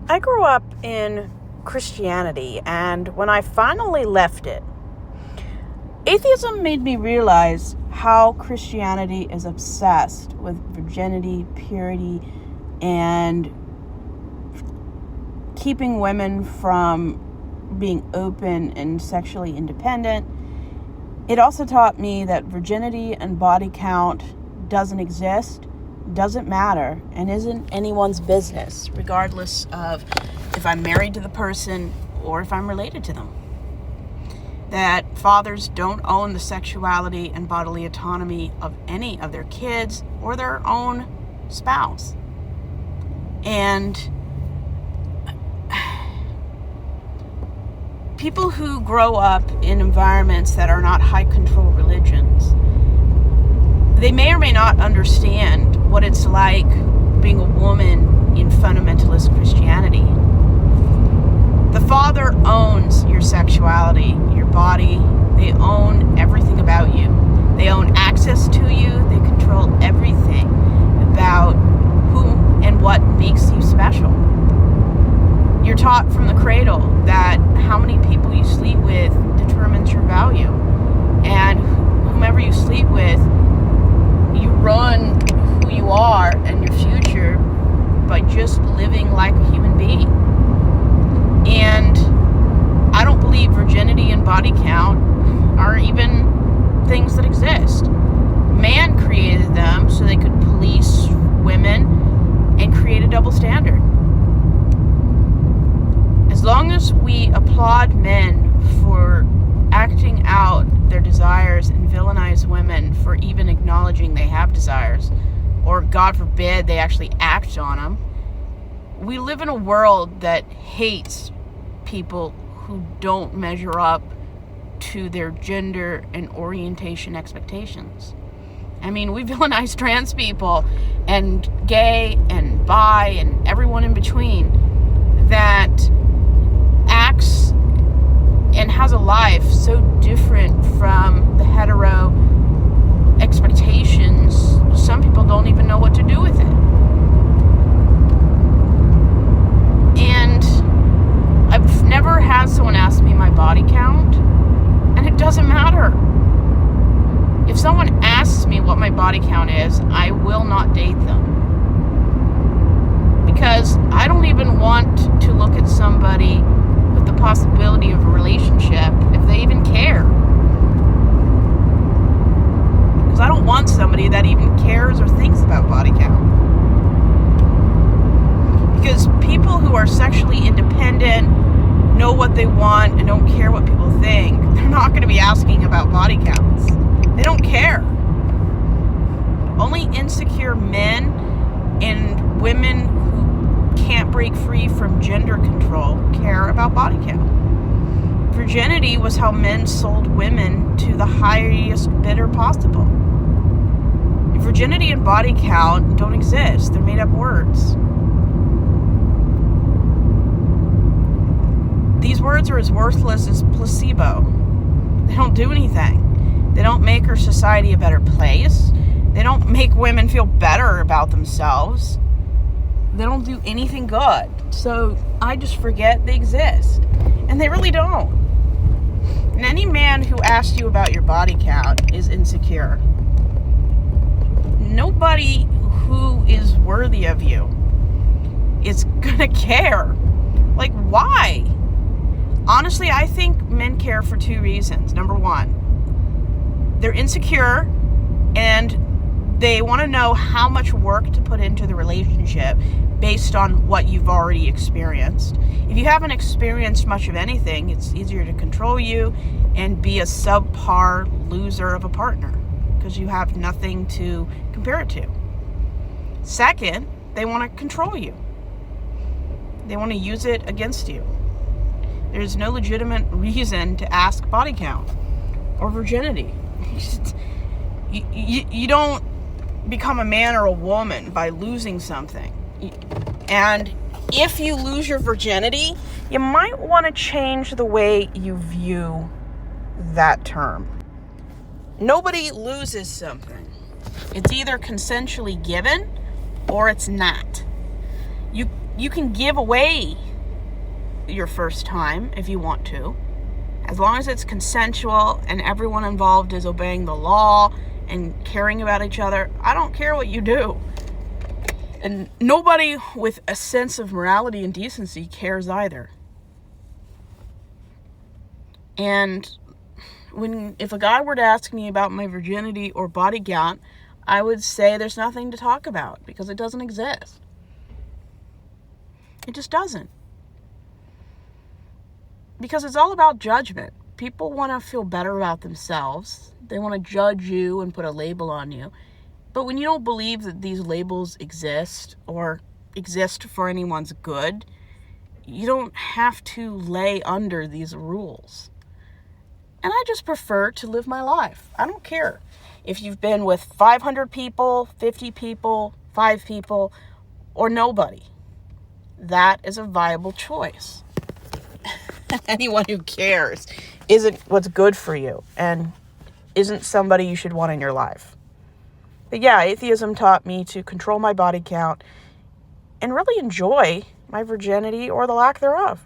I grew up in Christianity, and when I finally left it, atheism made me realize how Christianity is obsessed with virginity, purity, and keeping women from being open and sexually independent. It also taught me that virginity and body count doesn't exist, doesn't matter, and isn't anyone's business, regardless of if I'm married to the person or if I'm related to them. That fathers don't own the sexuality and bodily autonomy of any of their kids or their own spouse. And people who grow up in environments that are not high control religions, they may or may not understand what it's like being a woman in fundamentalist Christianity. The father owns your sexuality, your body. They own everything about you. They own access to you. They control everything about who and what makes you special. You're taught from the cradle that how many people you sleep with determines your value. And whomever you sleep with, you run who you are and your future by just living like a human being. And I don't believe virginity and body count are even things that exist. Man created them so they could police women and create a double standard. As long as we applaud men for acting out their desires and villainize women for even acknowledging they have desires, or God forbid they actually act on them, we live in a world that hates people who don't measure up to their gender and orientation expectations. I mean, we villainize trans people and gay and bi and everyone in between that acts and has a life so different from the hetero expectations. Some people don't even know what to do with it. And I've never had someone ask me my body count, and it doesn't matter. If someone asks me what my body count is, I will not date them. Because I don't even want to look at somebody with the possibility of a relationship if they even care. Because I don't want somebody that even cares or thinks about body count. Because people who are sexually independent, know what they want, and don't care what people think, they're not going to be asking about body counts. They don't care. Only insecure men and women who can't break free from gender control care about body count. Virginity was how men sold women to the highest bidder possible. Virginity and body count don't exist. They're made up words. These words are as worthless as placebo. They don't do anything. They don't make our society a better place. They don't make women feel better about themselves. They don't do anything good. So I just forget they exist. And they really don't. And any man who asks you about your body count is insecure. Nobody who is worthy of you is gonna care. Like, why? Honestly, I think men care for two reasons. Number one, they're insecure and they want to know how much work to put into the relationship based on what you've already experienced. If you haven't experienced much of anything, it's easier to control you and be a subpar loser of a partner because you have nothing to compare it to. Second, they want to control you. They want to use it against you. There's no legitimate reason to ask body count or virginity. You don't become a man or a woman by losing something. And if you lose your virginity, you might want to change the way you view that term. Nobody loses something. It's either consensually given or it's not. You You can give away your first time if you want to, as long as it's consensual and everyone involved is obeying the law and caring about each other. I don't care what you do. And nobody with a sense of morality and decency cares either. And if a guy were to ask me about my virginity or body count, I would say there's nothing to talk about because it doesn't exist. It just doesn't. Because it's all about judgment. People want to feel better about themselves. They want to judge you and put a label on you. But when you don't believe that these labels exist or exist for anyone's good, you don't have to lay under these rules. And I just prefer to live my life. I don't care if you've been with 500 people, 50 people, 5 people, or nobody. That is a viable choice. Anyone who cares isn't what's good for you and isn't somebody you should want in your life. But yeah, atheism taught me to control my body count and really enjoy my virginity or the lack thereof.